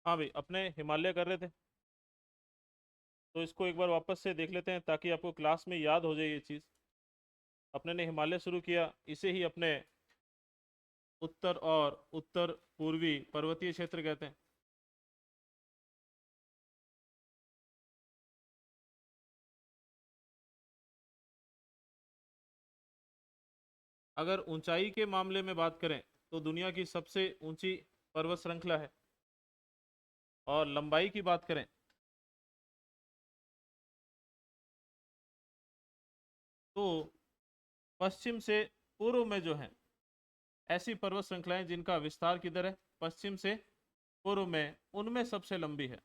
हाँ भाई, अपने हिमालय कर रहे थे, तो इसको एक बार वापस से देख लेते हैं ताकि आपको क्लास में याद हो जाए ये चीज़। अपने ने हिमालय शुरू किया, इसे ही अपने उत्तर और उत्तर पूर्वी पर्वतीय क्षेत्र कहते हैं। अगर ऊंचाई के मामले में बात करें तो दुनिया की सबसे ऊंची पर्वत श्रृंखला है। और लंबाई की बात करें तो पश्चिम से पूर्व में जो है ऐसी पर्वत श्रृंखलाएं जिनका विस्तार किधर है, पश्चिम से पूर्व में, उनमें सबसे लंबी है।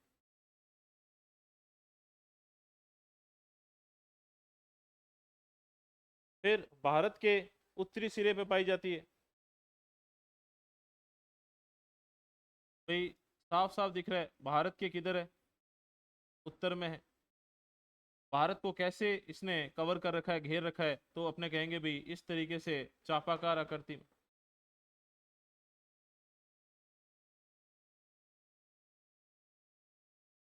फिर भारत के उत्तरी सिरे पे पाई जाती है। भाई साफ साफ दिख रहा है भारत के किधर है, उत्तर में है। भारत को कैसे इसने कवर कर रखा है, घेर रखा है, तो अपने कहेंगे भी इस तरीके से, चापाकार आकृति में।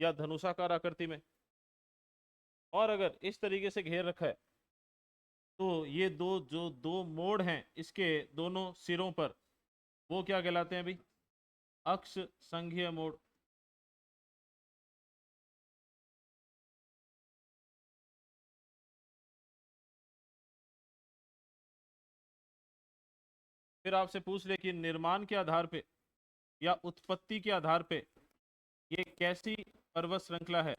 या धनुषाकार आकृति में। और अगर इस तरीके से घेर रखा है तो ये दो मोड़ हैं इसके दोनों सिरों पर, वो क्या कहलाते हैं अभी, अक्ष संघीय मोड़। फिर आपसे पूछ ले कि निर्माण के आधार पे या उत्पत्ति के आधार पे ये कैसी पर्वत श्रृंखला है,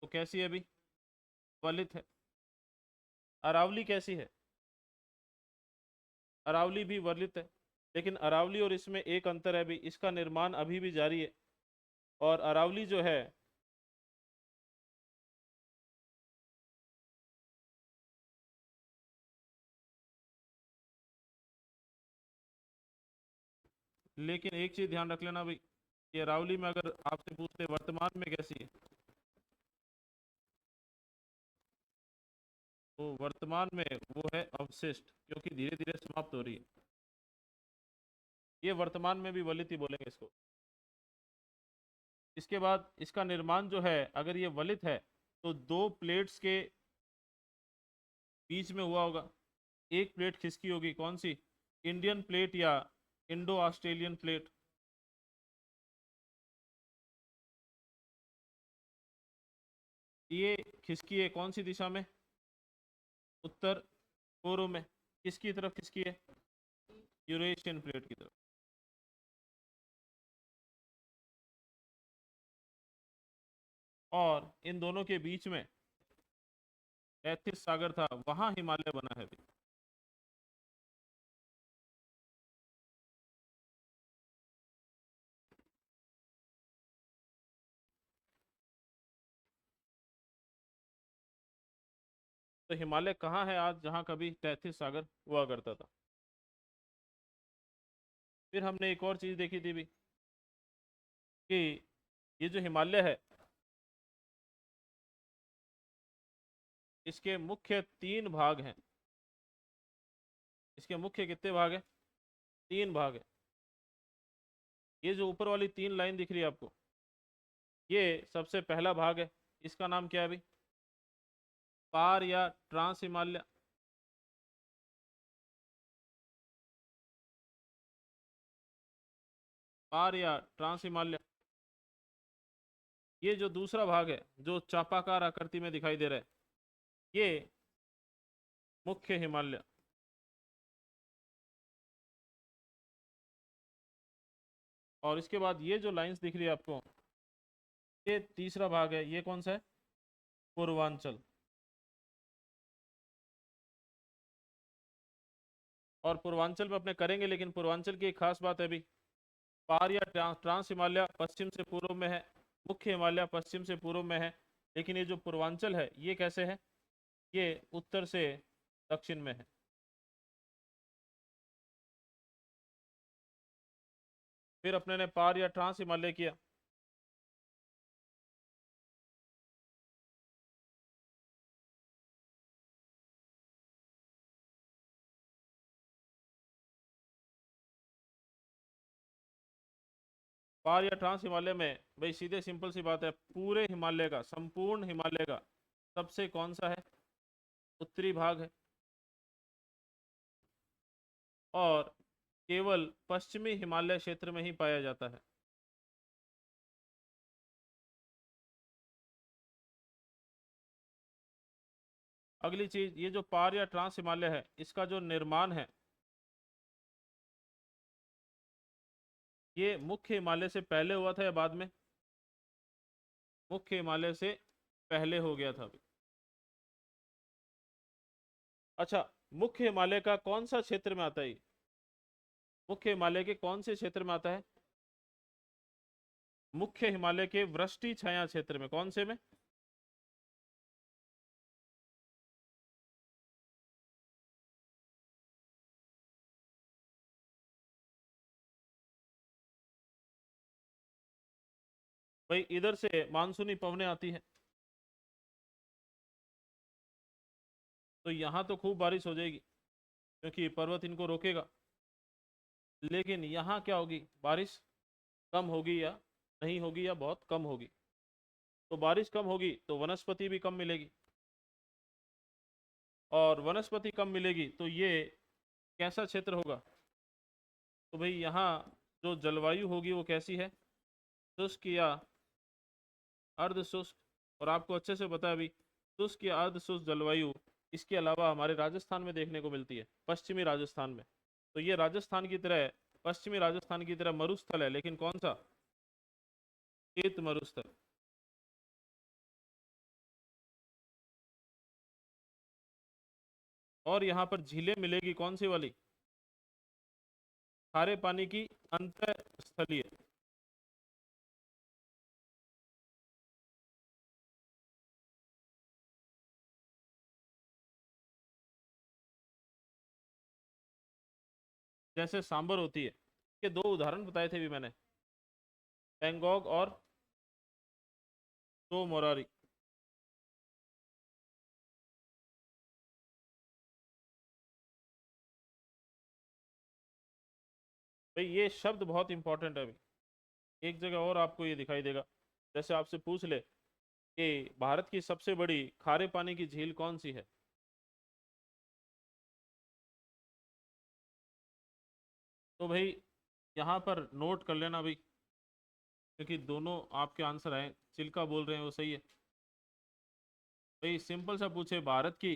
तो कैसी है अभी, वलित है। अरावली कैसी है, अरावली भी वलित है। लेकिन अरावली और इसमें एक अंतर है भी, इसका निर्माण अभी भी जारी है। और अरावली जो है, लेकिन एक चीज ध्यान रख लेना भाई, कि अरावली में अगर आपसे पूछते वर्तमान में कैसी है, तो वर्तमान में वो है अवशिष्ट, क्योंकि धीरे धीरे समाप्त हो रही है। ये वर्तमान में भी वलित ही बोलेंगे इसको। इसके बाद इसका निर्माण जो है, अगर ये वलित है तो दो प्लेट्स के बीच में हुआ होगा। एक प्लेट खिसकी होगी, कौन सी, इंडियन प्लेट या इंडो ऑस्ट्रेलियन प्लेट। ये खिसकी है कौन सी दिशा में, उत्तर पूर्व में। किसकी तरफ खिसकी है, यूरेशियन प्लेट की तरफ। और इन दोनों के बीच में 33 सागर था, वहां हिमालय बना है अभी। तो हिमालय कहाँ है आज, जहाँ कभी 33 सागर हुआ करता था। फिर हमने एक और चीज देखी थी भी, कि ये जो हिमालय है, इसके मुख्य तीन भाग हैं। इसके मुख्य कितने भाग हैं, तीन भाग है। ये जो ऊपर वाली तीन लाइन दिख रही है आपको, ये सबसे पहला भाग है। इसका नाम क्या है अभी, पार या ट्रांस हिमालय। पार या ट्रांस हिमालय। ये जो दूसरा भाग है जो चापाकार आकृति में दिखाई दे रहा है, ये मुख्य हिमालय। और इसके बाद ये जो लाइंस दिख रही है आपको, ये तीसरा भाग है। ये कौन सा है, पूर्वांचल। और पूर्वांचल में अपने करेंगे, लेकिन पूर्वांचल की एक खास बात है अभी, पार या ट्रांस हिमालय पश्चिम से पूर्व में है, मुख्य हिमालय पश्चिम से पूर्व में है। लेकिन ये जो पूर्वांचल है ये कैसे है, ये उत्तर से दक्षिण में है। फिर अपने ने पार या ट्रांस हिमालय किया। पार या ट्रांस हिमालय में भाई सीधे सिंपल सी बात है, पूरे हिमालय का, संपूर्ण हिमालय का सबसे कौन सा है, उत्तरी भाग है, और केवल पश्चिमी हिमालय क्षेत्र में ही पाया जाता है। अगली चीज, ये जो पार या ट्रांस हिमालय है, इसका जो निर्माण है, ये मुख्य हिमालय से पहले हुआ था या बाद में? मुख्य हिमालय से पहले हो गया था अभी। अच्छा, मुख्य हिमालय का कौन सा क्षेत्र में आता है ये? मुख्य हिमालय के कौन से क्षेत्र में आता है? मुख्य हिमालय के वृष्टि छाया क्षेत्र में। कौन से में? भाई इधर से मानसूनी पवनें आती है, तो यहाँ तो खूब बारिश हो जाएगी क्योंकि पर्वत इनको रोकेगा। लेकिन यहाँ क्या होगी, बारिश कम होगी या नहीं होगी, या बहुत कम होगी। तो बारिश कम होगी तो वनस्पति भी कम मिलेगी, और वनस्पति कम मिलेगी तो ये कैसा क्षेत्र होगा? तो भाई यहाँ जो जलवायु होगी वो कैसी है, शुष्क या अर्ध शुष्क? और आपको अच्छे से पता है अभी, शुष्क या अर्ध शुष्क जलवायु इसके अलावा हमारे राजस्थान में देखने को मिलती है, पश्चिमी राजस्थान में। तो ये राजस्थान की तरह, पश्चिमी राजस्थान की तरह मरुस्थल है, लेकिन कौन सा? शीत मरुस्थल। और यहाँ पर झीलें मिलेगी, कौन सी वाली? खारे पानी की अंतःस्थलीय। जैसे सांबर होती है, के दो उदाहरण बताए थे भी मैंने, पैंगोंग और तो मोरारी। भाई ये शब्द बहुत इंपॉर्टेंट है अभी। एक जगह और आपको ये दिखाई देगा, जैसे आपसे पूछ ले कि भारत की सबसे बड़ी खारे पानी की झील कौन सी है, तो भाई यहाँ पर नोट कर लेना भाई, क्योंकि दोनों आपके आंसर आए, चिल्का बोल रहे हैं वो सही है। भाई सिंपल सा पूछे, भारत की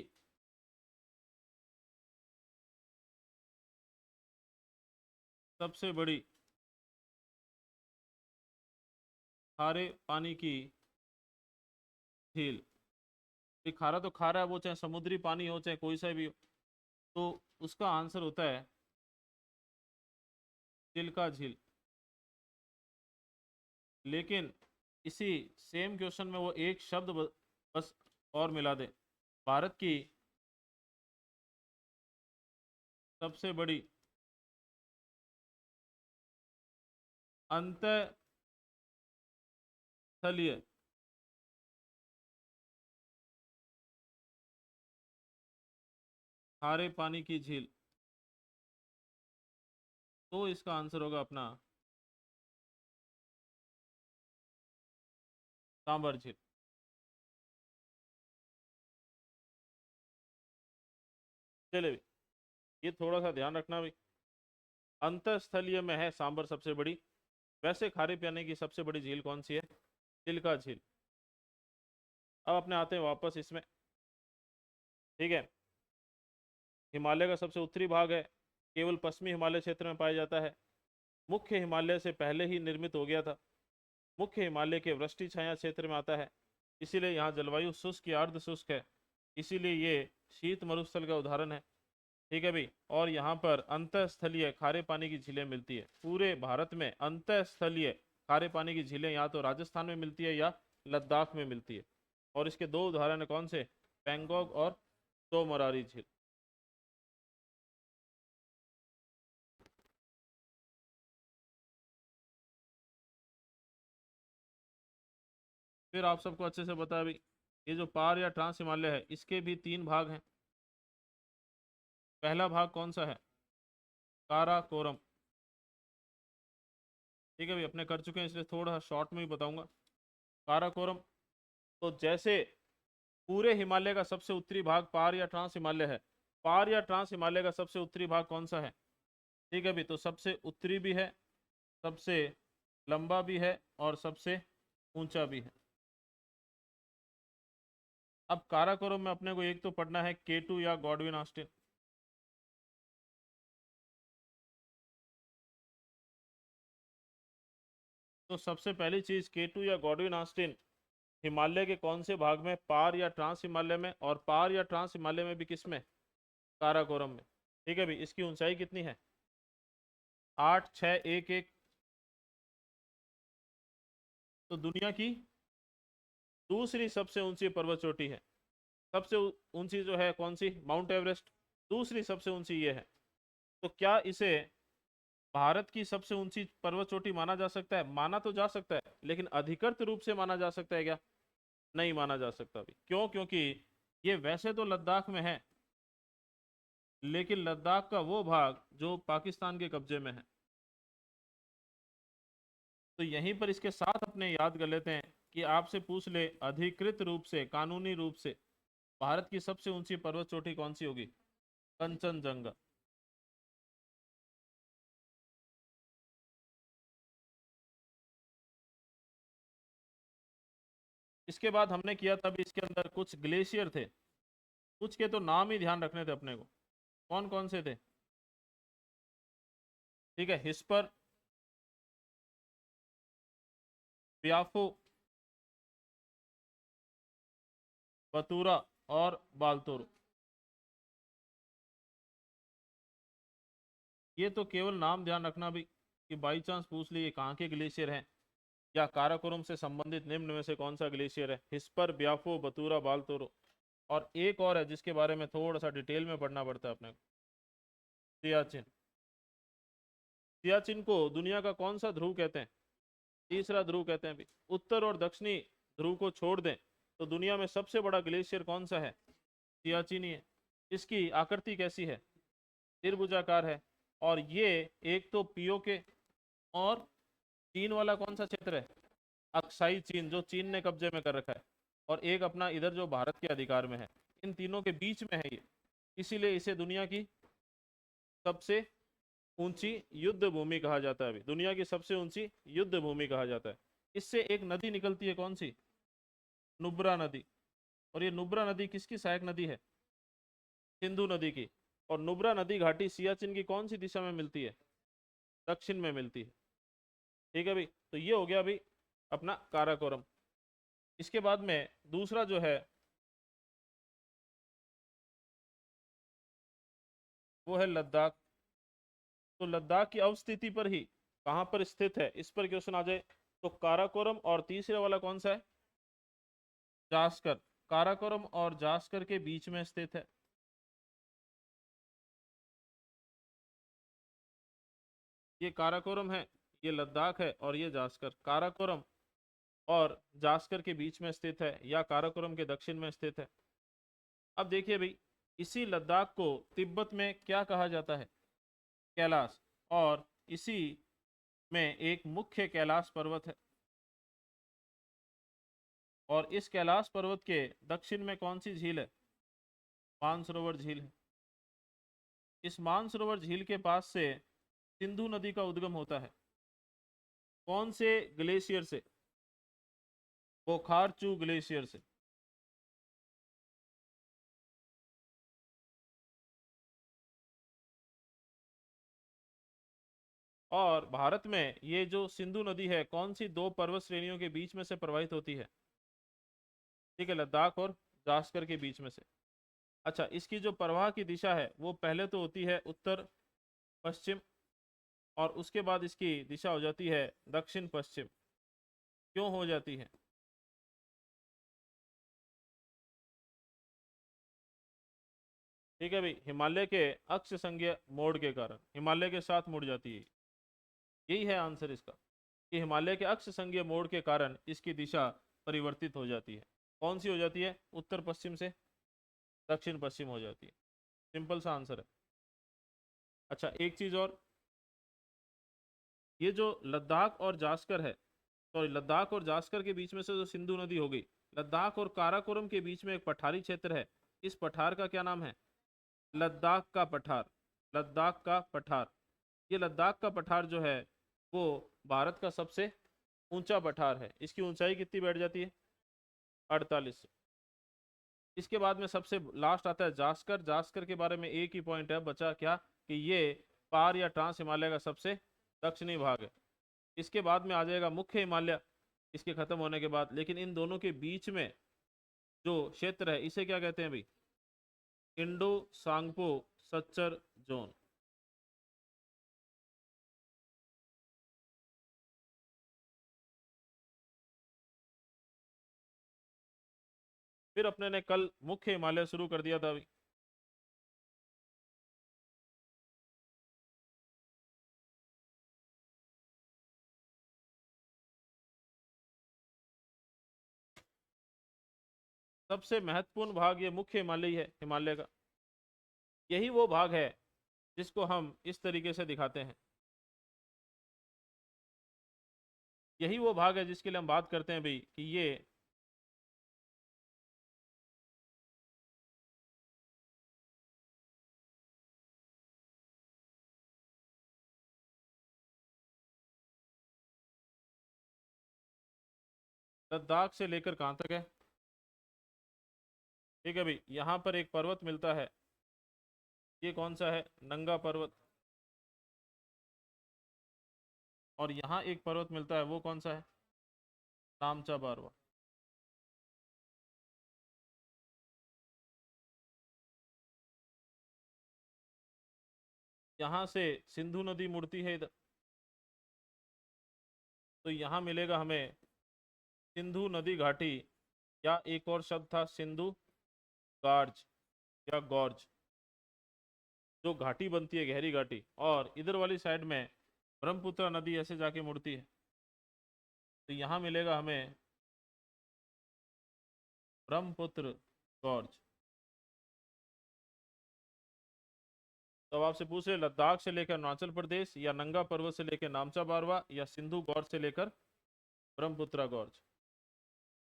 सबसे बड़ी खारे पानी की झील, ये खारा तो खारा है, वो चाहे समुद्री पानी हो चाहे कोई सा भी हो, तो उसका आंसर होता है चिल्का झील। लेकिन इसी सेम क्वेश्चन में वो एक शब्द बस और मिला दे, भारत की सबसे बड़ी अंतःस्थलीय खारे पानी की झील, तो इसका आंसर होगा अपना सांबर झील। चले भी, ये थोड़ा सा ध्यान रखना भी, अंतःस्थलीय में है सांबर सबसे बड़ी, वैसे खारे पानी की सबसे बड़ी झील कौन सी है? चिल्का झील। अब अपने आते हैं वापस इसमें, ठीक है। हिमालय का सबसे उत्तरी भाग है, केवल पश्चिमी हिमालय क्षेत्र में पाया जाता है, मुख्य हिमालय से पहले ही निर्मित हो गया था, मुख्य हिमालय के वृष्टि छाया क्षेत्र में आता है, इसीलिए यहाँ जलवायु शुष्क या अर्ध शुष्क है, इसीलिए ये शीत मरुस्थल का उदाहरण है, ठीक है भाई। और यहाँ पर अंतःस्थलीय खारे पानी की झीलें मिलती है, पूरे भारत में अंतःस्थलीय खारे पानी की झीलें या तो राजस्थान में मिलती है या लद्दाख में मिलती है। और इसके दो उदाहरण है, कौन से? पैंगोंग और तो मोरारी झील। फिर आप सबको अच्छे से पता है भाई, ये जो पार या ट्रांस हिमालय है, इसके भी तीन भाग हैं। पहला भाग कौन सा है? काराकोरम। ठीक है भाई, अपने कर चुके हैं इसलिए थोड़ा शॉर्ट में ही बताऊंगा। काराकोरम, तो जैसे पूरे हिमालय का सबसे उत्तरी भाग पार या ट्रांस हिमालय है, पार या ट्रांस हिमालय का सबसे उत्तरी भाग कौन सा है? ठीक है भाई, तो सबसे उत्तरी भी है, सबसे लंबा भी है और सबसे ऊंचा भी है। अब काराकोरम में अपने को एक तो पढ़ना है केटू या गॉडविन ऑस्टिन। तो सबसे पहली चीज, केटू या गॉडविन ऑस्टिन हिमालय के कौन से भाग में? पार या ट्रांस हिमालय में, और पार या ट्रांस हिमालय में भी किस में? काराकोरम में। ठीक है भाई, इसकी ऊंचाई कितनी है? 8611। तो दुनिया की दूसरी सबसे ऊंची पर्वत चोटी है। सबसे ऊंची जो है कौन सी? Mount Everest. दूसरी सबसे ऊंची ये है। तो क्या इसे भारत की सबसे ऊंची पर्वत चोटी माना जा सकता है? माना तो जा सकता है, लेकिन अधिकृत रूप से माना जा सकता है क्या? नहीं माना जा सकता अभी। क्यों? क्योंकि ये वैसे तो लद्दाख में है, लेकिन लद्दाख का वो भाग जो पाकिस्तान के कब्जे में है। तो यहीं पर इसके साथ अपने याद कर लेते हैं कि आपसे पूछ ले अधिकृत रूप से, कानूनी रूप से भारत की सबसे ऊंची पर्वत चोटी कौन सी होगी? कंचनजंगा। इसके बाद हमने किया तब इसके अंदर कुछ ग्लेशियर थे, कुछ के तो नाम ही ध्यान रखने थे अपने को। कौन कौन से थे? ठीक है, हिस्पर, ब्याफो, बतूरा और बालतोरो। ये तो केवल नाम ध्यान रखना भी, कि बाई चांस पूछ लिए कहाँ के ग्लेशियर हैं, या काराकोरम से संबंधित निम्न में से कौन सा ग्लेशियर है? हिस्पर, ब्याफो, बतूरा, बालतोरो। और एक और है जिसके बारे में थोड़ा सा डिटेल में पढ़ना पड़ता है अपने को, सियाचिन। सियाचिन को दुनिया का कौन सा ध्रुव कहते हैं? तीसरा ध्रुव कहते हैं भी। उत्तर और दक्षिणी ध्रुव को छोड़ दें तो दुनिया में सबसे बड़ा ग्लेशियर कौन सा है? सियाचिन ही है। इसकी आकृति कैसी है? त्रिभुजाकार है। और ये एक तो पीओके और चीन वाला कौन सा क्षेत्र है? अक्साई चीन, जो चीन ने कब्जे में कर रखा है, और एक अपना इधर जो भारत के अधिकार में है। इन तीनों के बीच में है ये, इसीलिए इसे दुनिया की सबसे ऊंची युद्ध भूमि कहा जाता है। अभी दुनिया की सबसे ऊंची युद्ध भूमि कहा जाता है। इससे एक नदी निकलती है, कौन सी? नुब्रा नदी। और ये नुब्रा नदी किसकी सहायक नदी है? सिंधु नदी की। और नुब्रा नदी घाटी सियाचिन की कौन सी दिशा में मिलती है? दक्षिण में मिलती है। ठीक है भाई, तो ये हो गया अभी अपना काराकोरम। इसके बाद में दूसरा जो है वो है लद्दाख। तो लद्दाख की अवस्थिति पर ही कहाँ पर स्थित है, इस पर क्वेश्चन आ जाए तो काराकोरम और तीसरे वाला कौन सा है? जास्कर। काराकोरम और जास्कर के बीच में स्थित है। ये काराकोरम है, ये लद्दाख है, और ये जास्कर। काराकोरम और जास्कर के बीच में स्थित है, या काराकोरम के दक्षिण में स्थित है। अब देखिए भाई, इसी लद्दाख को तिब्बत में क्या कहा जाता है? कैलाश। और इसी में एक मुख्य कैलाश पर्वत है। और इस कैलाश पर्वत के दक्षिण में कौन सी झील है? मानसरोवर झील है। इस मानसरोवर झील के पास से सिंधु नदी का उद्गम होता है। कौन से ग्लेशियर से? बोखारचू ग्लेशियर से। और भारत में ये जो सिंधु नदी है कौन सी दो पर्वत श्रेणियों के बीच में से प्रवाहित होती है? ठीक है, लद्दाख और जास्कर के बीच में से। अच्छा, इसकी जो प्रवाह की दिशा है वो पहले तो होती है उत्तर पश्चिम, और उसके बाद इसकी दिशा हो जाती है दक्षिण पश्चिम। क्यों हो जाती है? ठीक है भाई, हिमालय के अक्ष संज्ञा मोड़ के कारण हिमालय के साथ मुड़ जाती है। यही है आंसर इसका, कि हिमालय के अक्ष संज्ञा मोड़ के कारण इसकी दिशा परिवर्तित हो जाती है। कौन सी हो जाती है? उत्तर पश्चिम से दक्षिण पश्चिम हो जाती है। सिंपल सा आंसर है। अच्छा, एक चीज और, ये जो लद्दाख और जास्कर है, सॉरी लद्दाख और जास्कर के बीच में से जो सिंधु नदी हो गई, लद्दाख और काराकोरम के बीच में एक पठारी क्षेत्र है, इस पठार का क्या नाम है? लद्दाख का पठार। लद्दाख का पठार। ये लद्दाख का पठार जो है वो भारत का सबसे ऊंचा पठार है। इसकी ऊंचाई कितनी बैठ जाती है? 48। इसके बाद में सबसे लास्ट आता है जास्कर। जास्कर के बारे में एक ही पॉइंट है बचा, क्या? कि ये पार या ट्रांस हिमालय का सबसे दक्षिणी भाग है। इसके बाद में आ जाएगा मुख्य हिमालय इसके खत्म होने के बाद। लेकिन इन दोनों के बीच में जो क्षेत्र है इसे क्या कहते हैं भाई? Indo Tsangpo suture zone. फिर अपने ने कल मुख्य हिमालय शुरू कर दिया था भाई। सबसे महत्वपूर्ण भाग ये मुख्य हिमालय है, हिमालय का। यही वो भाग है जिसको हम इस तरीके से दिखाते हैं। यही वो भाग है जिसके लिए हम बात करते हैं भाई कि ये लद्दाख से लेकर कहाँ तक है? ठीक है भाई, यहाँ पर एक पर्वत मिलता है, ये कौन सा है? नंगा पर्वत। और यहाँ एक पर्वत मिलता है, वो कौन सा है? नामचा बारवा। यहाँ से सिंधु नदी मुड़ती है इधर, तो यहाँ मिलेगा हमें सिंधु नदी घाटी, या एक और शब्द था सिंधु गार्ज या गॉर्ज, जो घाटी बनती है, गहरी घाटी। और इधर वाली साइड में ब्रह्मपुत्र नदी ऐसे जाके मुड़ती है, तो यहाँ मिलेगा हमें ब्रह्मपुत्र गॉर्ज। तो अब आपसे पूछ रहे लद्दाख से लेकर अरुणाचल प्रदेश, या नंगा पर्वत से लेकर नामचा बारवा, या सिंधु गॉर्ज से लेकर ब्रह्मपुत्र गॉर्ज।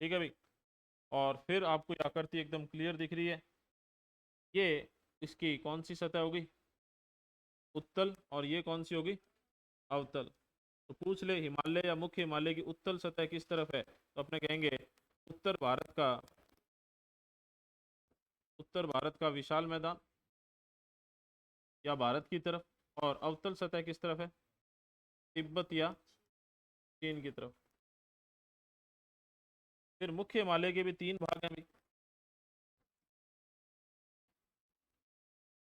ठीक है भाई। और फिर आपको ये आकृति एकदम क्लियर दिख रही है, ये इसकी कौन सी सतह होगी? उत्तल। और ये कौन सी होगी? अवतल। तो पूछ ले हिमालय या मुख्य हिमालय की उत्तल सतह किस तरफ है, तो अपने कहेंगे उत्तर भारत का, उत्तर भारत का विशाल मैदान या भारत की तरफ। और अवतल सतह किस तरफ है? तिब्बत या चीन की तरफ। फिर मुख्य हिमालय के भी तीन भाग हैं भाई।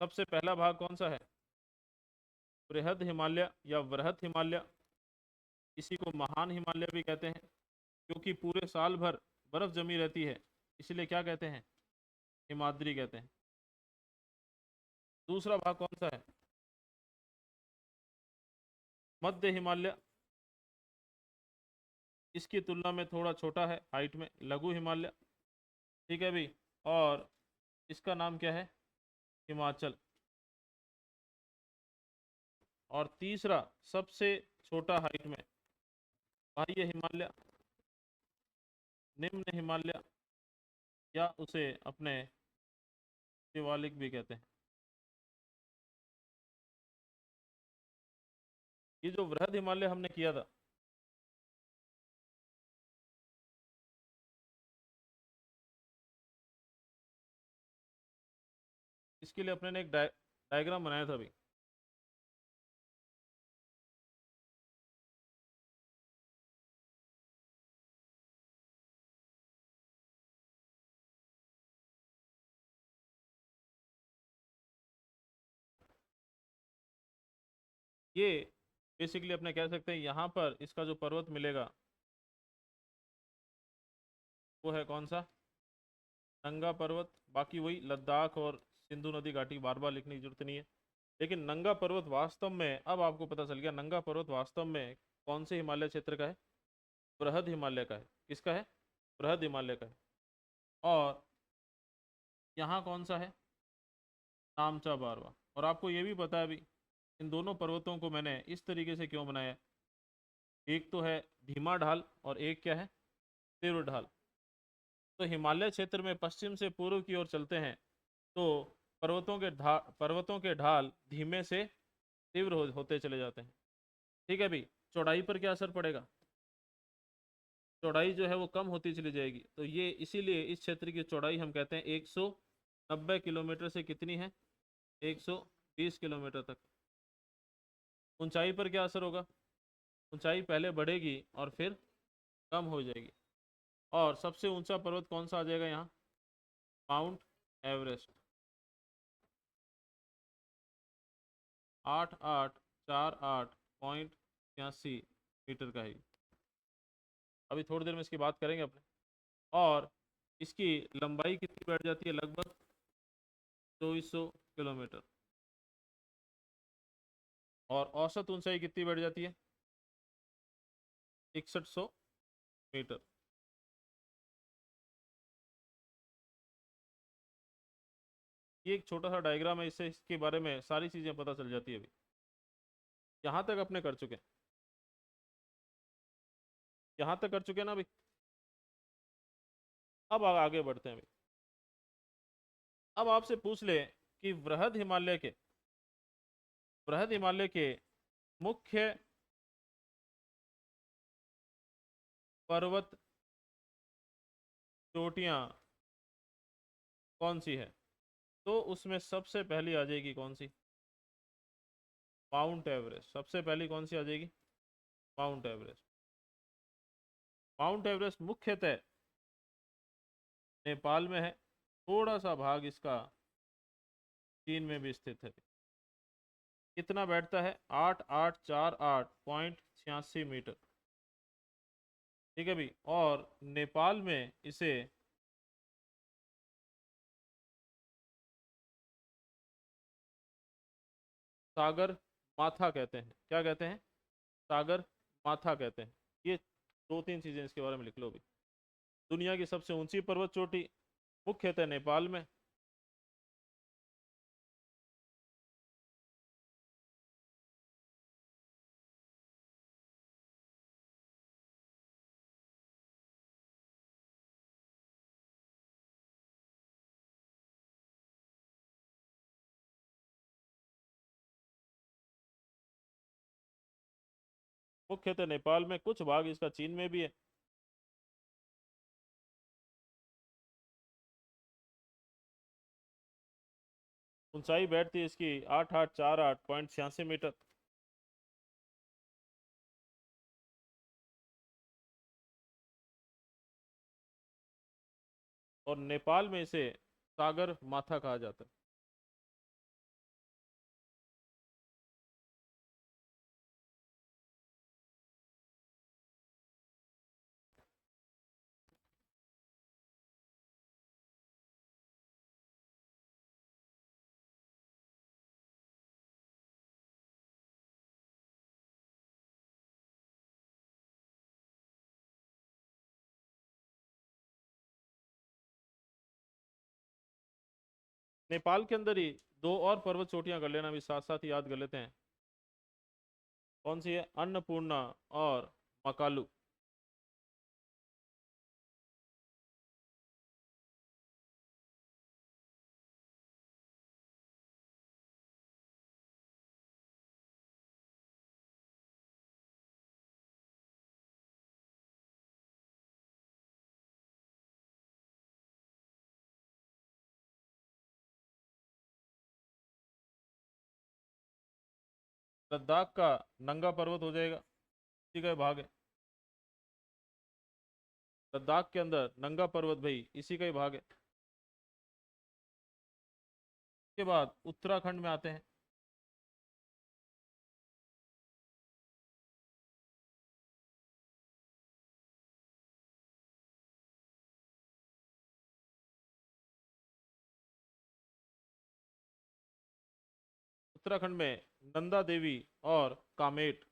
सबसे पहला भाग कौन सा है? बृहद हिमालय या वृहद हिमालय। इसी को महान हिमालय भी कहते हैं, क्योंकि पूरे साल भर बर्फ जमी रहती है, इसलिए क्या कहते हैं? हिमाद्री कहते हैं। दूसरा भाग कौन सा है? मध्य हिमालय। इसकी तुलना में थोड़ा छोटा है हाइट में, लघु हिमालय। ठीक है भाई। और इसका नाम क्या है? हिमाचल। और तीसरा सबसे छोटा हाइट में बाह्य हिमालय, निम्न हिमालय, या उसे अपने शिवालिक भी कहते हैं। ये जो वृहद हिमालय हमने किया था, इसके लिए अपने ने एक डायग्राम बनाया था अभी। ये बेसिकली अपने कह सकते हैं, यहाँ पर इसका जो पर्वत मिलेगा वो है कौन सा? नंगा पर्वत। बाकी वही लद्दाख और सिंधु नदी घाटी बार बार लिखने की जरूरत नहीं है। लेकिन नंगा पर्वत वास्तव में, अब आपको पता चल गया, नंगा पर्वत वास्तव में कौन से हिमालय क्षेत्र का है? बृहद हिमालय का है। किसका है? बृहद हिमालय का है। और यहाँ कौन सा है? नामचा बारवा। और आपको ये भी पता है अभी, इन दोनों पर्वतों को मैंने इस तरीके से क्यों बनाया है? एक तो है धीमा ढाल और एक क्या है, तीव्र ढाल। तो हिमालय क्षेत्र में पश्चिम से पूर्व की ओर चलते हैं तो पर्वतों के ढाल धीमे से तीव्र होते चले जाते हैं। ठीक है भाई, चौड़ाई पर क्या असर पड़ेगा, चौड़ाई जो है वो कम होती चली जाएगी। तो ये इसीलिए इस क्षेत्र की चौड़ाई हम कहते हैं 190 किलोमीटर से कितनी है, 120 किलोमीटर तक। ऊंचाई पर क्या असर होगा, ऊंचाई पहले बढ़ेगी और फिर कम हो जाएगी। और सबसे ऊंचा पर्वत कौन सा आ जाएगा यहाँ, माउंट एवरेस्ट। 8848.86 मीटर का है। अभी थोड़ी देर में इसकी बात करेंगे अपने। और इसकी लंबाई कितनी बैठ जाती है, लगभग 2400 किलोमीटर। और औसत ऊंचाई कितनी बैठ जाती है, 6100 मीटर। ये एक छोटा सा डायग्राम है, इससे इसके बारे में सारी चीज़ें पता चल जाती है। अभी यहाँ तक अपने कर चुके हैं, यहाँ तक कर चुके हैं ना अभी। अब आगे बढ़ते हैं अभी। अब आपसे पूछ ले कि बृहद हिमालय के मुख्य पर्वत चोटियां कौन सी है, तो उसमें सबसे पहली आ जाएगी कौन सी, माउंट एवरेस्ट। सबसे पहली कौन सी आ जाएगी, माउंट एवरेस्ट। माउंट एवरेस्ट मुख्यतः नेपाल में है, थोड़ा सा भाग इसका चीन में भी स्थित है। कितना बैठता है, 8848.86 मीटर। ठीक है भाई। और नेपाल में इसे सागर माथा कहते हैं। क्या कहते हैं, सागर माथा कहते हैं। ये दो तीन चीजें इसके बारे में लिख लो भी। दुनिया की सबसे ऊंची पर्वत चोटी मुख्यतः नेपाल में। मुख्यतः नेपाल में, कुछ भाग इसका चीन में भी है। ऊंचाई बैठती है इसकी 8848.86 मीटर। और नेपाल में इसे सागर माथा कहा जाता है। नेपाल के अंदर ही दो और पर्वत चोटियां कर लेना, भी साथ साथ ही याद कर लेते हैं। कौन सी है, अन्नपूर्णा और मकालू। लद्दाख का नंगा पर्वत हो जाएगा, इसी का ही भाग है। लद्दाख के अंदर नंगा पर्वत भाई इसी का ही भाग है। उसके बाद उत्तराखंड में आते हैं। उत्तराखंड में नंदा देवी और कामेट।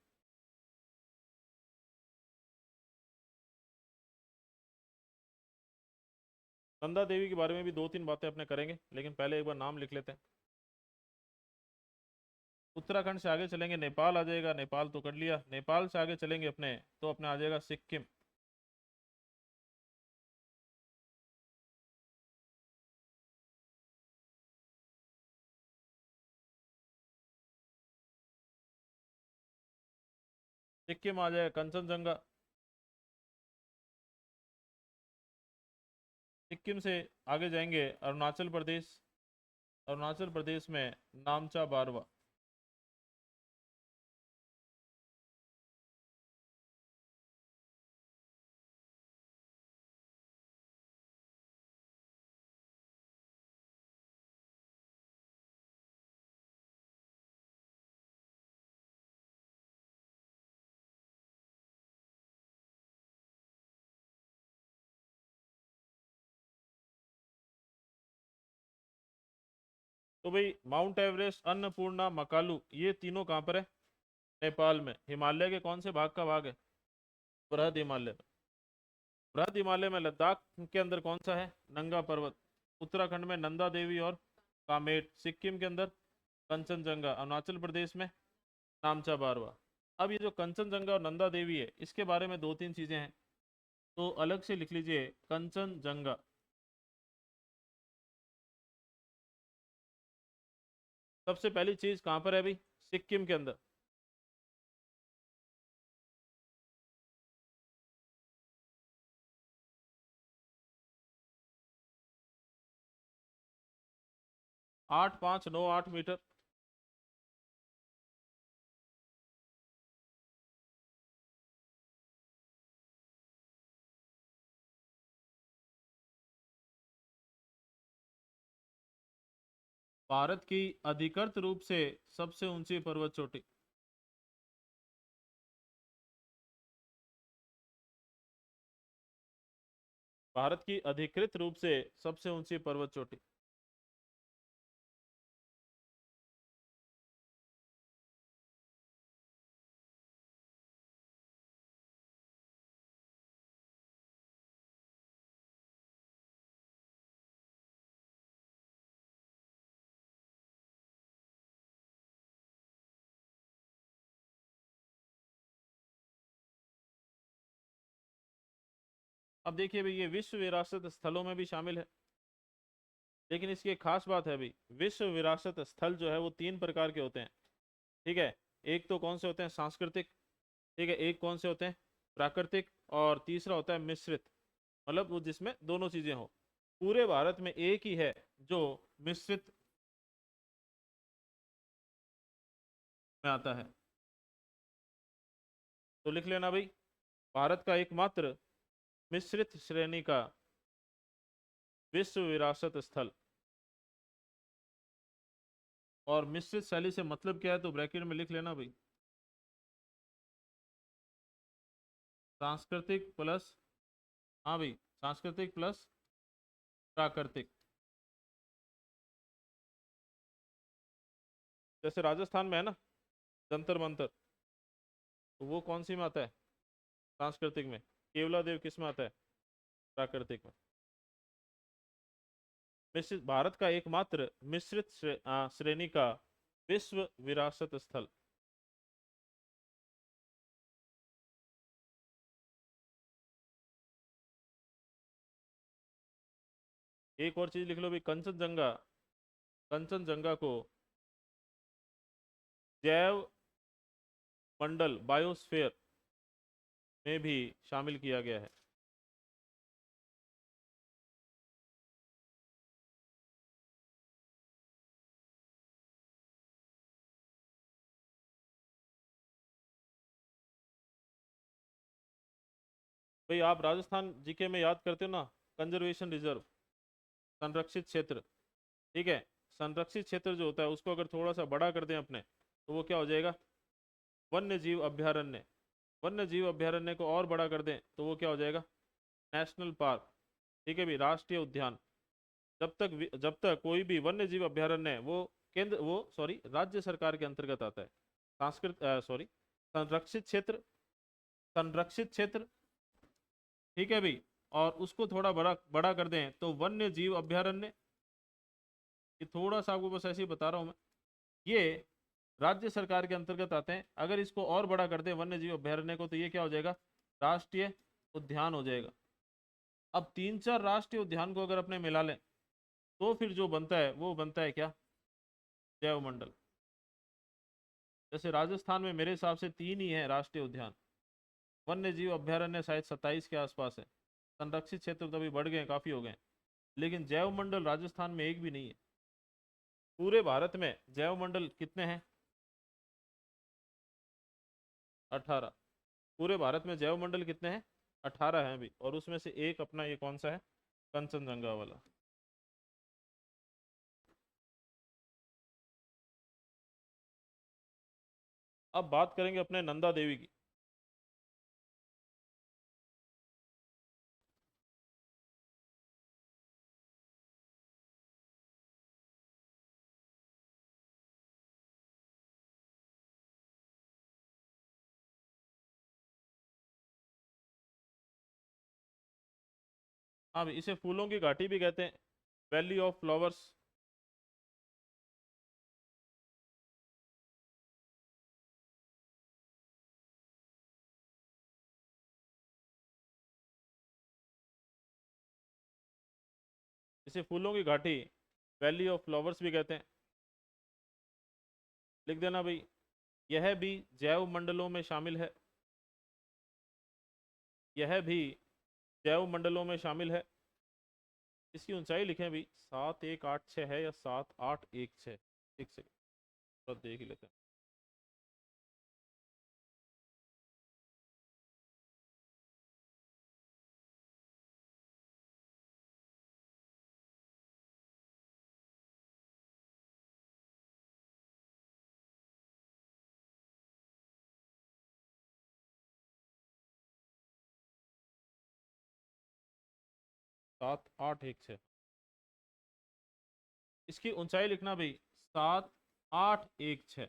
नंदा देवी के बारे में भी दो तीन बातें अपने करेंगे, लेकिन पहले एक बार नाम लिख लेते हैं। उत्तराखंड से आगे चलेंगे नेपाल आ जाएगा, नेपाल तो कर लिया। नेपाल से आगे चलेंगे अपने तो अपने आ जाएगा सिक्किम। सिक्किम आ जाएगा कंचनजंगा। सिक्किम से आगे जाएंगे अरुणाचल प्रदेश। अरुणाचल प्रदेश में नामचा बारवा। तो भाई माउंट एवरेस्ट, अन्नपूर्णा, मकालू, ये तीनों कहाँ पर है? नेपाल में। हिमालय के कौन से भाग का भाग है? बृहद हिमालय में। बृहद हिमालय में लद्दाख के अंदर कौन सा है? नंगा पर्वत। उत्तराखंड में नंदा देवी और कामेट। सिक्किम के अंदर कंचनजंगा। अरुणाचल प्रदेश में नामचा बारवा। अब ये जो कंचनजंगा और नंदा देवी है, इसके बारे में दो तीन चीजें हैं, तो अलग से लिख लीजिए। कंचनजंगा, सबसे पहली चीज कहाँ पर है अभी? सिक्किम के अंदर। 8598 मीटर। भारत की अधिकृत रूप से सबसे ऊंची पर्वत चोटी। भारत की अधिकृत रूप से सबसे ऊंची पर्वत चोटी। अब देखिए भाई, ये विश्व विरासत स्थलों में भी शामिल है, लेकिन इसकी एक खास बात है भाई। विश्व विरासत स्थल जो है वो तीन प्रकार के होते हैं, ठीक है। एक तो कौन से होते हैं? सांस्कृतिक, ठीक है। एक कौन से होते हैं? प्राकृतिक। और तीसरा होता है मिश्रित, मतलब वो जिसमें दोनों चीजें हो। पूरे भारत में एक ही है जो मिश्रित में आता है। तो लिख लेना भाई, भारत का एकमात्र मिश्रित श्रेणी का विश्व विरासत स्थल। और मिश्रित शैली से मतलब क्या है, तो ब्रैकेट में लिख लेना भाई, सांस्कृतिक प्लस, हाँ भाई, सांस्कृतिक प्लस प्राकृतिक। जैसे राजस्थान में है ना जंतर मंतर, तो वो कौन सी में आता है? सांस्कृतिक में। केवला देव किस में आता है? प्राकृतिक में। मिश्रित, भारत का एकमात्र मिश्रित श्रेणी का विश्व विरासत स्थल। एक और चीज लिख लो भाई, कंचनजंगा, कंचनजंगा को जैव मंडल, बायोस्फीयर में भी शामिल किया गया है। भाई आप राजस्थान जीके में याद करते हो ना, कंजर्वेशन रिजर्व, संरक्षित क्षेत्र, ठीक है। संरक्षित क्षेत्र जो होता है उसको अगर थोड़ा सा बड़ा कर दें अपने, तो वो क्या हो जाएगा? वन्य जीव अभ्यारण्य। वन्य जीव अभ्यारण्य को और बड़ा कर दें तो वो क्या हो जाएगा? नेशनल पार्क, ठीक है भी, राष्ट्रीय उद्यान। जब तक कोई भी वन्य जीव अभ्यारण्य है वो केंद्र, वो सॉरी, राज्य सरकार के अंतर्गत आता है। सॉरी, संरक्षित क्षेत्र, संरक्षित क्षेत्र, ठीक है भाई। और उसको थोड़ा बड़ा बड़ा कर दें तो वन्य जीव अभ्यारण्य। ये थोड़ा सा आपको बस ऐसे ही बता रहा हूँ मैं। ये राज्य सरकार के अंतर्गत आते हैं। अगर इसको और बड़ा कर दे वन्य जीव अभ्यारण्य को, तो ये क्या हो जाएगा, राष्ट्रीय उद्यान हो जाएगा। अब 3-4 राष्ट्रीय उद्यान को अगर अपने मिला लें तो फिर जो बनता है वो बनता है क्या, जैव मंडल। जैसे राजस्थान में मेरे हिसाब से 3 ही है राष्ट्रीय उद्यान, वन्य जीव अभ्यारण्य शायद 27 के आसपास है, संरक्षित क्षेत्र तो अभी बढ़ गए, काफी हो गए, लेकिन जैव मंडल राजस्थान में एक भी नहीं है। पूरे भारत में जैव मंडल कितने हैं, 18। पूरे भारत में जैव मंडल कितने हैं, 18 हैं अभी, और उसमें से एक अपना ये कौन सा है, कंचनजंगा वाला। अब बात करेंगे अपने नंदा देवी की। हाँ, इसे फूलों की घाटी भी कहते हैं, वैली ऑफ फ्लावर्स। इसे फूलों की घाटी, वैली ऑफ फ्लावर्स भी कहते हैं। लिख देना भाई, यह भी जैव मंडलों में शामिल है, यह भी जैव मंडलों में शामिल है। इसकी ऊंचाई लिखें भाई, 7186 है या 7816, एक सेकंड थोड़ा देख ही लेते हैं। सात आठ एक छः, इसकी ऊंचाई लिखना भाई, 7816।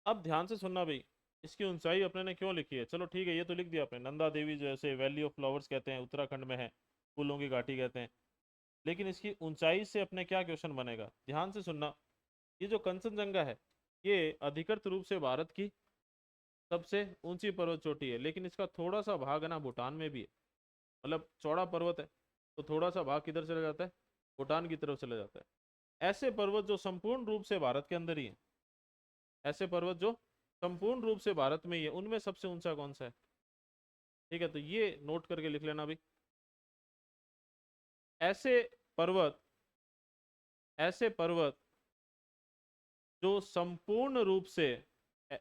अब ध्यान से सुनना भाई, इसकी ऊंचाई अपने ने क्यों लिखी है, चलो ठीक है ये तो लिख दिया आपने, नंदा देवी जैसे वैली ऑफ फ्लावर्स कहते हैं, उत्तराखंड में है, फूलों की घाटी कहते हैं, लेकिन इसकी ऊंचाई से अपने क्या क्वेश्चन बनेगा, ध्यान से सुनना। ये जो कंचनजंगा है, ये अधिकृत रूप से भारत की सबसे ऊंची पर्वत चोटी है, लेकिन इसका थोड़ा सा भाग है ना भूटान में भी है, मतलब चौड़ा पर्वत है, तो थोड़ा सा भाग किधर चला जाता है, भूटान की तरफ चला जाता है। ऐसे पर्वत जो संपूर्ण रूप से भारत के अंदर ही है, ऐसे पर्वत जो संपूर्ण रूप से भारत में ही है, उनमें सबसे ऊंचा कौन सा है, ठीक है, तो ये नोट करके लिख लेना भाई। ऐसे पर्वत, ऐसे पर्वत जो संपूर्ण रूप से, ऐ-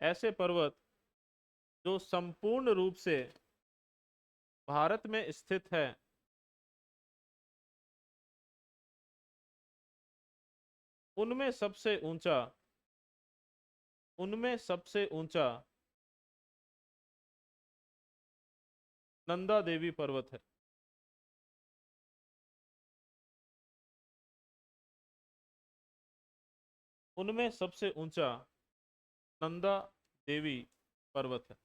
ऐसे पर्वत जो संपूर्ण रूप से भारत में स्थित है, उनमें सबसे ऊंचा, उनमें सबसे ऊंचा नंदा देवी पर्वत है। उनमें सबसे ऊंचा नंदा देवी पर्वत है।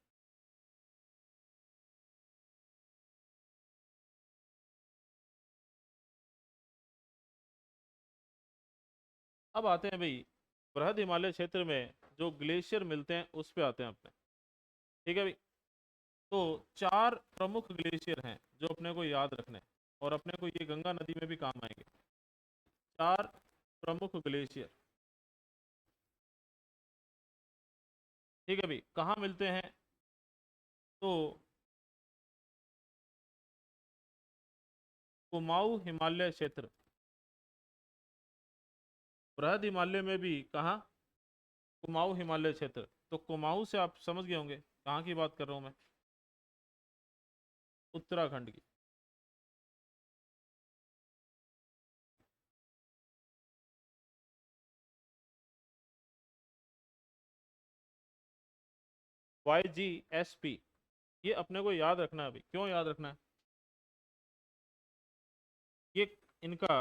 अब आते हैं भाई बृहद हिमालय क्षेत्र में जो ग्लेशियर मिलते हैं उस पे आते हैं अपने, ठीक है भाई। तो 4 प्रमुख ग्लेशियर हैं जो अपने को याद रखने हैं, और अपने को ये गंगा नदी में भी काम आएंगे। 4 प्रमुख ग्लेशियर, ठीक है भाई, कहाँ मिलते हैं, तो कुमाऊं हिमालय क्षेत्र, बृहद हिमालय में भी कहाँ, कुमाऊं हिमालय क्षेत्र। तो कुमाऊं से आप समझ गए होंगे कहाँ की बात कर रहा हूँ मैं, उत्तराखंड की। YGSP, ये अपने को याद रखना है अभी, क्यों याद रखना है, ये इनका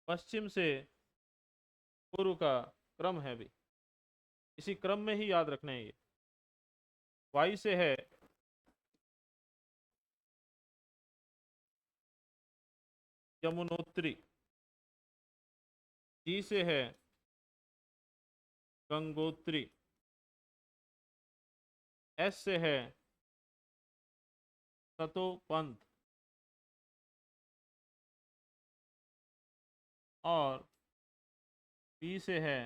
पश्चिम से पूर्व का क्रम है भी, इसी क्रम में ही याद रखना है। ये वाई से है यमुनोत्री। जी से है गंगोत्री। एस से है सतोपंथ। और पी से है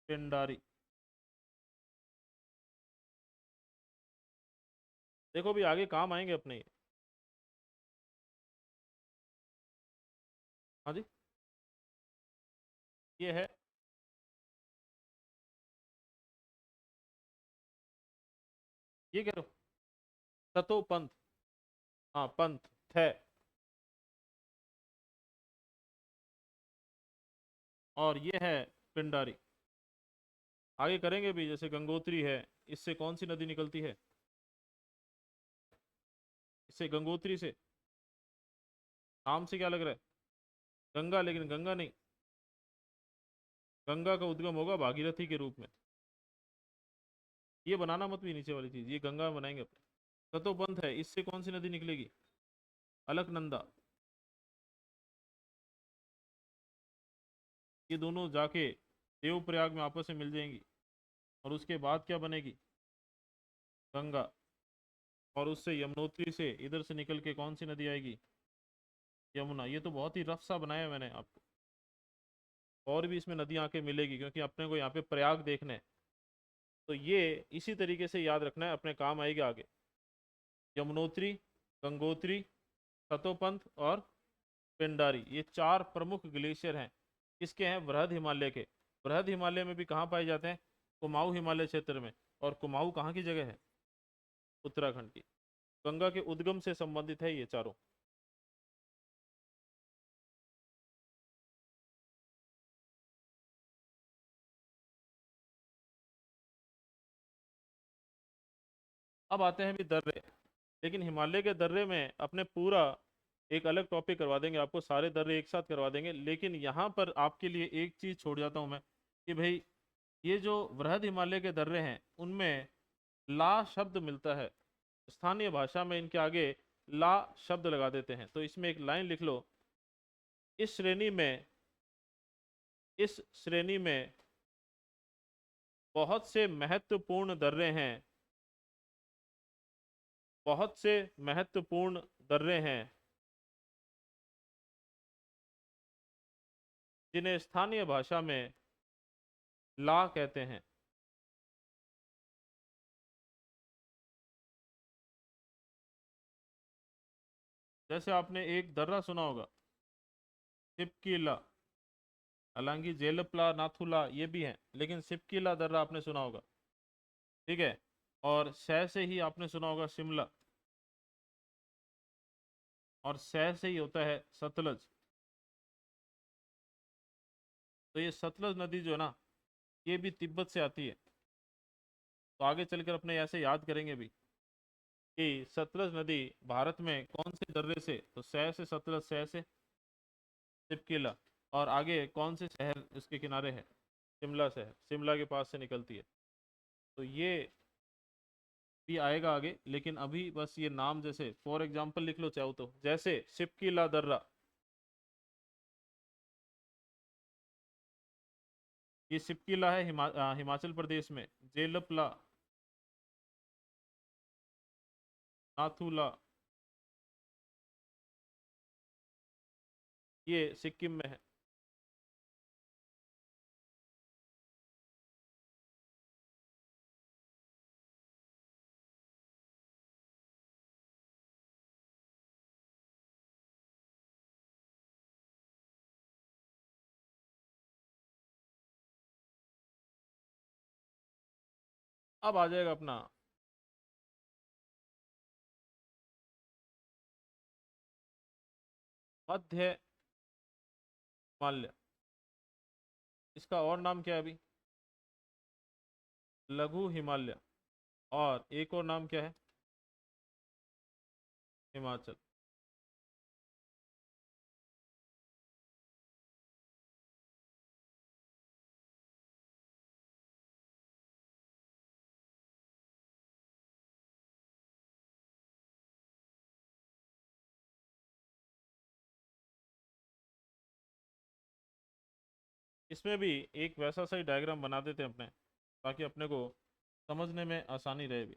पिंडारी। देखो भी आगे काम आएंगे अपने ये। हाँ जी, ये है ये कह रहे हो सतोपंथ। हाँ पंथ है। और ये है पिंडारी। आगे करेंगे भी, जैसे गंगोत्री है, इससे कौन सी नदी निकलती है? इससे गंगोत्री से। नाम से क्या लग रहा है? गंगा, लेकिन गंगा नहीं। गंगा का उद्गम होगा भागीरथी के रूप में। ये बनाना मत भी नीचे वाली चीज, ये गंगा में बनाएंगे अपने। सतोपंथ है, इससे कौन सी नदी निकलेगी? अलकनंदा। ये दोनों जाके देवप्रयाग में आपस में मिल जाएंगी। और उसके बाद क्या बनेगी? गंगा। और उससे यमुनोत्री से इधर से निकल के कौन सी नदी आएगी? यमुना। ये तो बहुत ही रफ सा बनाया है मैंने आपको। और भी इसमें नदी आके मिलेगी, क्योंकि अपने को यहाँ पे प्रयाग देखने हैं। तो ये इसी तरीके से याद रखना है, अपने काम आएगा आगे। यमुनोत्री, गंगोत्री, सतोपंथ और पिंडारी, ये चार प्रमुख ग्लेशियर हैं। किसके हैं? बृहद हिमालय के। बृहद हिमालय में भी कहाँ पाए जाते हैं? कुमाऊं हिमालय क्षेत्र में। और कुमाऊं कहाँ की जगह है? उत्तराखंड की। गंगा के उद्गम से संबंधित है ये चारों। अब आते हैं भी दर्रे। लेकिन हिमालय के दर्रे में अपने पूरा एक अलग टॉपिक करवा देंगे आपको, सारे दर्रे एक साथ करवा देंगे। लेकिन यहाँ पर आपके लिए एक चीज छोड़ जाता हूँ मैं, कि भाई ये जो वृहद हिमालय के दर्रे हैं उनमें ला शब्द मिलता है। स्थानीय भाषा में इनके आगे ला शब्द लगा देते हैं। तो इसमें एक लाइन लिख लो। इस श्रेणी में, इस श्रेणी में बहुत से महत्वपूर्ण दर्रे हैं। बहुत से महत्वपूर्ण दर्रे हैं जिन्हें स्थानीय भाषा में ला कहते हैं। जैसे आपने एक दर्रा सुना होगा, सिपकीला। हालांकि जेलपला, नाथुला ये भी हैं, लेकिन सिपकीला दर्रा आपने सुना होगा। ठीक है। और सह से ही आपने सुना होगा शिमला। और सह से ही होता है सतलज। तो ये सतलज नदी जो है ना, ये भी तिब्बत से आती है। तो आगे चलकर अपने ऐसे याद करेंगे भी कि सतलज नदी भारत में कौन से दर्रे से, तो सह से सतलज, सह से सिपकीला। और आगे कौन से शहर इसके किनारे है? शिमला शहर, शिमला के पास से निकलती है। तो ये भी आएगा आगे, लेकिन अभी बस ये नाम जैसे फॉर एग्जाम्पल लिख लो चाहो तो, जैसे सिपकीला दर्रा, ये सिपकीला है हिमाचल प्रदेश में। जेलपला, नाथुला, ये सिक्किम में है। अब आ जाएगा अपना मध्य हिमालय। इसका और नाम क्या है अभी? लघु हिमालय। और एक और नाम क्या है? हिमाचल। इसमें भी एक वैसा सही डायग्राम बना देते हैं अपने, ताकि अपने को समझने में आसानी रहे भी।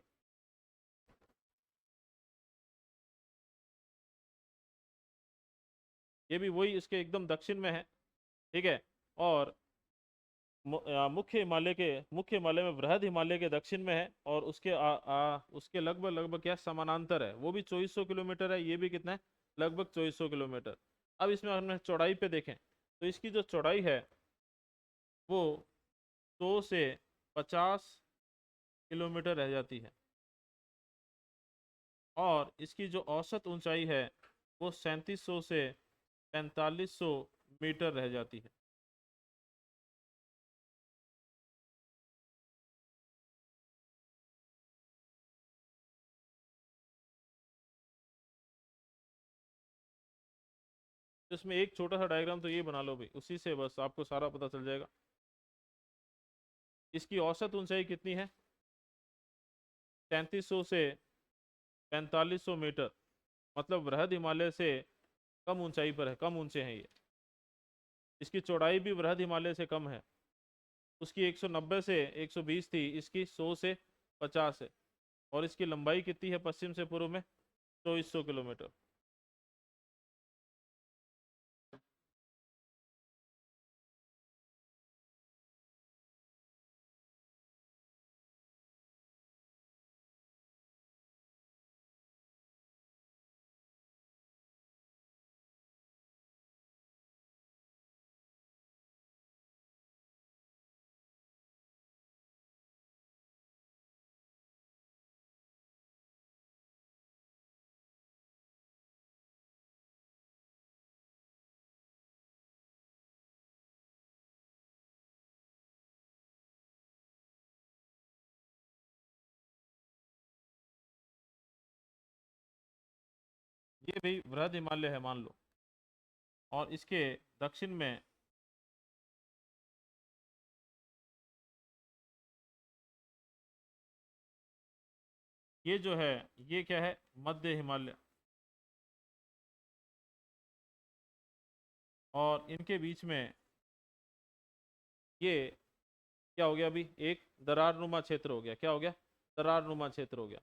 ये भी वही इसके एकदम दक्षिण में है, ठीक है। और मुख्य हिमालय में बृहद हिमालय के दक्षिण में है, और उसके उसके लगभग लगभग क्या समानांतर है, वो भी 2400 किलोमीटर है, ये भी कितना है, लगभग 2400 किलोमीटर। अब इसमें हमने चौड़ाई पे देखें, तो इसकी जो चौड़ाई है वो 100 से 50 किलोमीटर रह जाती है, और इसकी जो औसत ऊंचाई है वो 3700 से 4500 मीटर रह जाती है। तो इसमें एक छोटा सा डायग्राम तो ये बना लो भाई, उसी से बस आपको सारा पता चल जाएगा। इसकी औसत ऊंचाई कितनी है, 3300 से 4500 मीटर, मतलब बृहद हिमालय से कम ऊंचाई पर है, कम ऊंचे हैं ये। इसकी चौड़ाई भी बृहद हिमालय से कम है, उसकी 190 से 120 थी, इसकी 100 से 50 है। और इसकी लंबाई कितनी है पश्चिम से पूर्व में, 2400 किलोमीटर। ये भी बृहद हिमालय है मान लो, और इसके दक्षिण में ये जो है, ये क्या है, मध्य हिमालय। और इनके बीच में ये क्या हो गया, अभी एक दरार नुमा क्षेत्र हो गया, क्या हो गया, दरार नुमा क्षेत्र हो गया।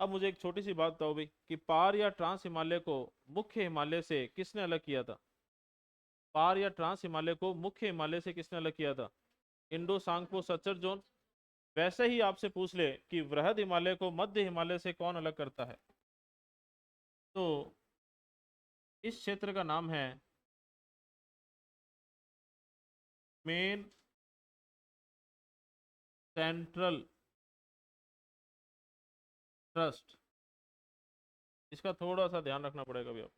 अब मुझे एक छोटी सी बात बताओ भाई, कि पार या ट्रांस हिमालय को मुख्य हिमालय से किसने अलग किया था, पार या ट्रांस हिमालय को मुख्य हिमालय से किसने अलग किया था, इंडो सांगपो सचर जोन। वैसे ही आपसे पूछ ले कि वृहद हिमालय को मध्य हिमालय से कौन अलग करता है, तो इस क्षेत्र का नाम है मेन सेंट्रल थ्रस्ट। इसका थोड़ा सा ध्यान रखना पड़ेगा अभी आप,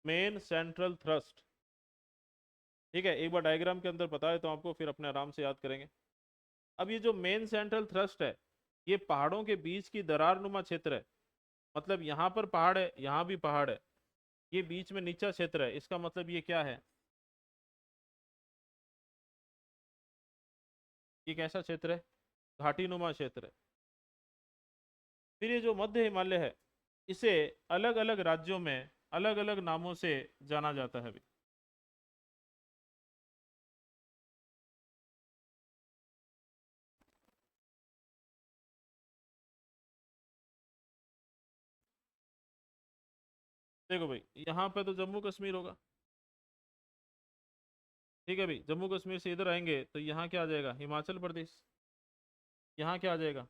मेन सेंट्रल थ्रस्ट, ठीक है। एक बार डायग्राम के अंदर बताए तो आपको, फिर अपने आराम से याद करेंगे। अब ये जो मेन सेंट्रल थ्रस्ट है, ये पहाड़ों के बीच की दरार नुमा क्षेत्र है, मतलब यहाँ पर पहाड़ है, यहाँ भी पहाड़ है, ये बीच में नीचा क्षेत्र है, इसका मतलब ये क्या है, ये कैसा क्षेत्र है, घाटी नुमा क्षेत्र है। फिर ये जो मध्य हिमालय है, इसे अलग अलग राज्यों में अलग अलग नामों से जाना जाता है अभी। देखो भाई, यहाँ पे तो जम्मू कश्मीर होगा, ठीक है भाई। जम्मू कश्मीर से इधर आएंगे तो यहाँ क्या आ जाएगा, हिमाचल प्रदेश। यहाँ क्या आ जाएगा,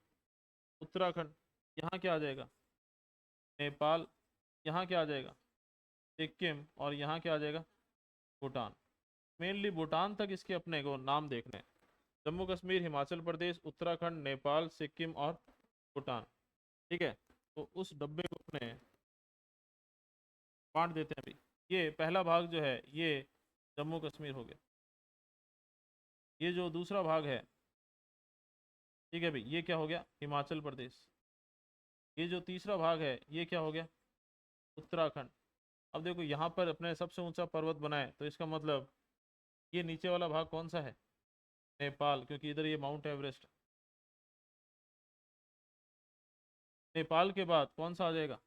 उत्तराखंड। यहाँ क्या आ जाएगा, नेपाल। यहाँ क्या आ जाएगा, सिक्किम। और यहाँ क्या आ जाएगा, भूटान। मेनली भूटान तक इसके अपने को नाम देखने हैं, जम्मू कश्मीर, हिमाचल प्रदेश, उत्तराखंड, नेपाल, सिक्किम और भूटान, ठीक है। तो उस डब्बे को अपने बांट देते हैं अभी। ये पहला भाग जो है ये जम्मू कश्मीर हो गया, ये जो दूसरा भाग है, ठीक है भाई, ये क्या हो गया, हिमाचल प्रदेश। ये जो तीसरा भाग है ये क्या हो गया, उत्तराखंड। अब देखो यहाँ पर अपने सबसे ऊंचा पर्वत बना है, तो इसका मतलब ये नीचे वाला भाग कौन सा है, नेपाल, क्योंकि इधर ये माउंट एवरेस्ट है। नेपाल के बाद कौन सा आ जाएगा,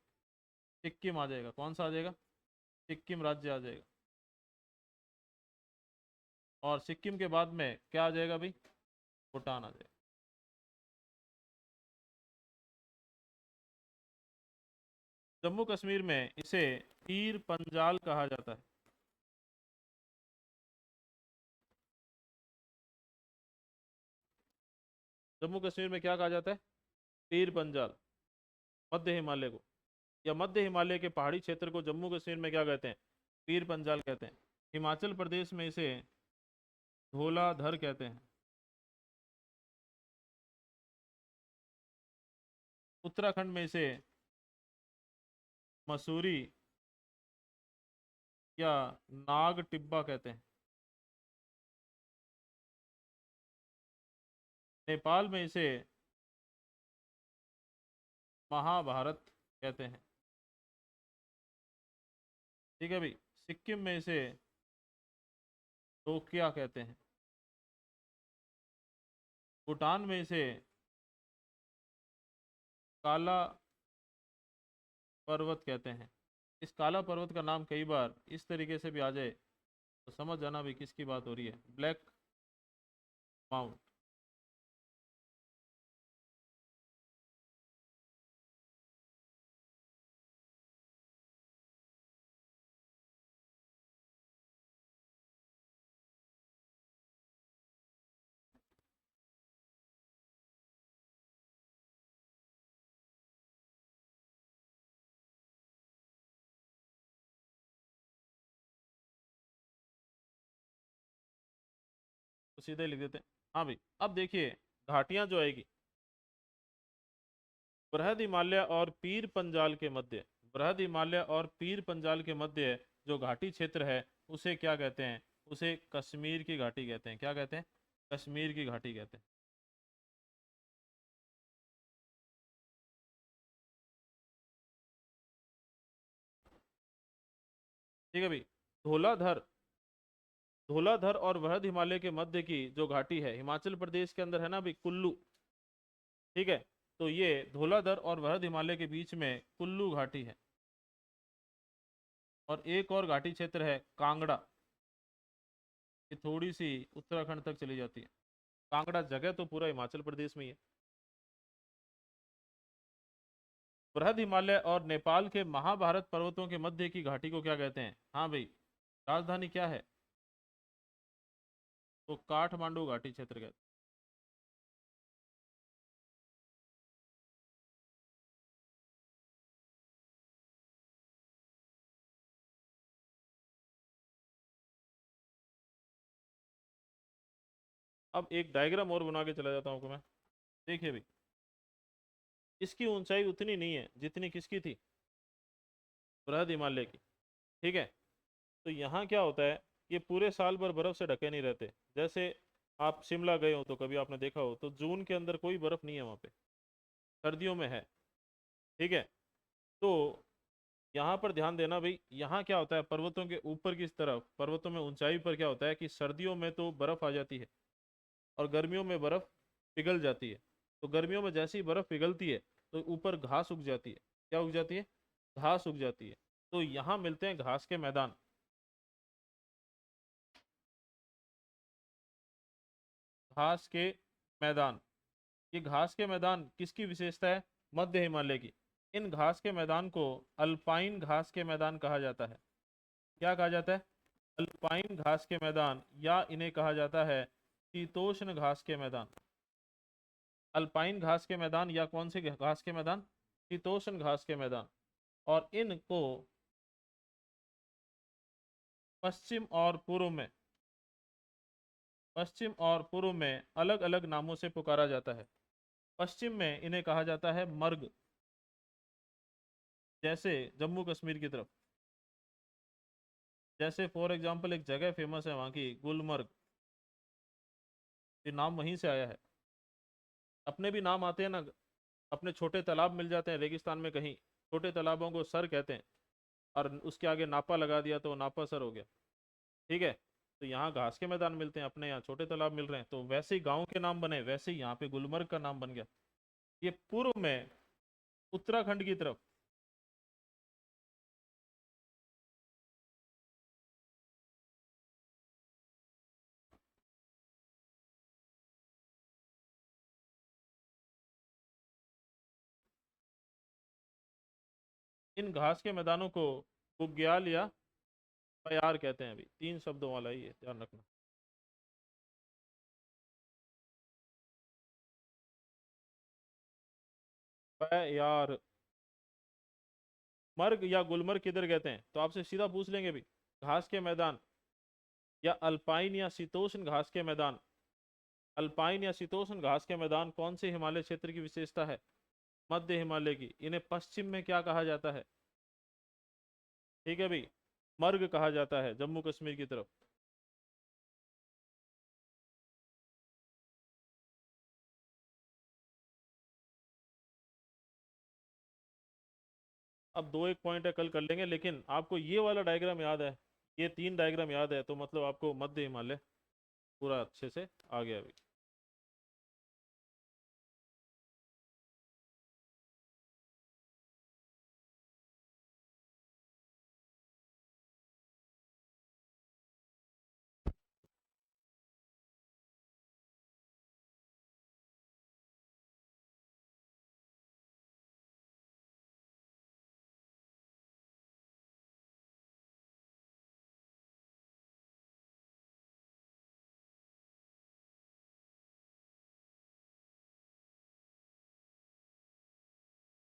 सिक्किम आ जाएगा। कौन सा आ जाएगा, सिक्किम राज्य आ जाएगा। और सिक्किम के बाद में क्या आ जाएगा भाई, भूटान आ जाएगा। जम्मू कश्मीर में इसे पीर पंजाल कहा जाता है। जम्मू कश्मीर में क्या कहा जाता है, पीर पंजाल। मध्य हिमालय को या मध्य हिमालय के पहाड़ी क्षेत्र को जम्मू कश्मीर में क्या कहते हैं, पीर पंजाल कहते हैं। हिमाचल प्रदेश में इसे धौलाधर कहते हैं। उत्तराखंड में इसे मसूरी या नाग टिब्बा कहते हैं। नेपाल में इसे महाभारत कहते हैं। ठीक है भाई। सिक्किम में इसे टोकिया कहते हैं। भूटान में इसे काला पर्वत कहते हैं। इस काला पर्वत का नाम कई बार इस तरीके से भी आ जाए तो समझ जाना भी किसकी बात हो रही है, ब्लैक माउंट। तो सीधे लिख देते हैं। हाँ भाई, अब देखिए घाटियां जो आएगी, बृहद हिमालय और पीर पंजाल के मध्य, बृहद हिमालय और पीर पंजाल के मध्य जो घाटी क्षेत्र है उसे क्या कहते हैं, उसे कश्मीर की घाटी कहते हैं। क्या कहते हैं, कश्मीर की घाटी कहते हैं। ठीक है भाई। धौलाधर, धौलाधर और बृहद हिमालय के मध्य की जो घाटी है हिमाचल प्रदेश के अंदर है ना भाई, कुल्लू। ठीक है। तो ये धौलाधर और बृहद हिमालय के बीच में कुल्लू घाटी है। और एक और घाटी क्षेत्र है कांगड़ा, ये थोड़ी सी उत्तराखंड तक चली जाती है। कांगड़ा जगह तो पूरा हिमाचल प्रदेश में ही है। बृहद हिमालय और नेपाल के महाभारत पर्वतों के मध्य की घाटी को क्या कहते हैं, हाँ भाई, राजधानी क्या है, तो काठमांडू घाटी क्षेत्र कहते हैं। अब एक डायग्राम और बना के चला जाता हूँ आपको मैं। देखिए भाई, इसकी ऊंचाई उतनी नहीं है जितनी किसकी थी, बृहद हिमालय की। ठीक है। तो यहाँ क्या होता है, ये पूरे साल भर बर्फ से ढके नहीं रहते। जैसे आप शिमला गए हो तो कभी आपने देखा हो तो जून के अंदर कोई बर्फ नहीं है वहाँ पे, सर्दियों में है। ठीक है। तो यहाँ पर ध्यान देना भाई, यहाँ क्या होता है, पर्वतों के ऊपर की तरफ, पर्वतों में ऊंचाई पर क्या होता है कि सर्दियों में तो बर्फ आ जाती है और गर्मियों में बर्फ पिघल जाती है। तो गर्मियों में जैसे ही बर्फ पिघलती है तो ऊपर घास उग जाती है। क्या उग जाती है, घास उग जाती है। तो यहाँ मिलते हैं घास के मैदान। घास के मैदान, ये घास के मैदान किसकी विशेषता है, मध्य हिमालय की। इन घास के मैदान को अल्पाइन घास के मैदान कहा जाता है। क्या कहा जाता है, अल्पाइन घास के मैदान, या इन्हें कहा जाता है शीतोष्ण घास के मैदान। अल्पाइन घास के मैदान या कौन से घास के मैदान, शीतोष्ण घास के मैदान। और इनको पश्चिम और पूर्व में, पश्चिम और पूर्व में अलग अलग नामों से पुकारा जाता है। पश्चिम में इन्हें कहा जाता है मर्ग, जैसे जम्मू कश्मीर की तरफ। जैसे फॉर एग्जांपल एक जगह फेमस है वहाँ की, गुलमर्ग, ये नाम वहीं से आया है। अपने भी नाम आते हैं ना, अपने छोटे तालाब मिल जाते हैं रेगिस्तान में कहीं, छोटे तालाबों को सर कहते हैं, और उसके आगे नापा लगा दिया तो नापा सर हो गया। ठीक है। तो यहाँ घास के मैदान मिलते हैं, अपने यहाँ छोटे तालाब मिल रहे हैं, तो वैसे ही गाँव के नाम बने, वैसे ही यहाँ पे गुलमर्ग का नाम बन गया। ये पूर्व में उत्तराखंड की तरफ, इन घास के मैदानों को बुग्याल या पयार कहते हैं। अभी 3 शब्दों वाला ही है, ध्यान रखना। पयार। मर्ग या गुलमर्ग किधर कहते हैं, तो आपसे सीधा पूछ लेंगे भी, घास के मैदान या अल्पाइन या शीतोष्ण घास के मैदान। अल्पाइन या शीतोष्ण घास के मैदान कौन से हिमालय क्षेत्र की विशेषता है? मध्य हिमालय की। इन्हें पश्चिम में क्या कहा जाता है? ठीक है भाई, मर्ग कहा जाता है, जम्मू कश्मीर की तरफ। अब 2-1 पॉइंट है, कल कर लेंगे, लेकिन आपको ये वाला डायग्राम याद है, ये 3 डायग्राम याद है, तो मतलब आपको मध्य हिमालय पूरा अच्छे से आ गया अभी।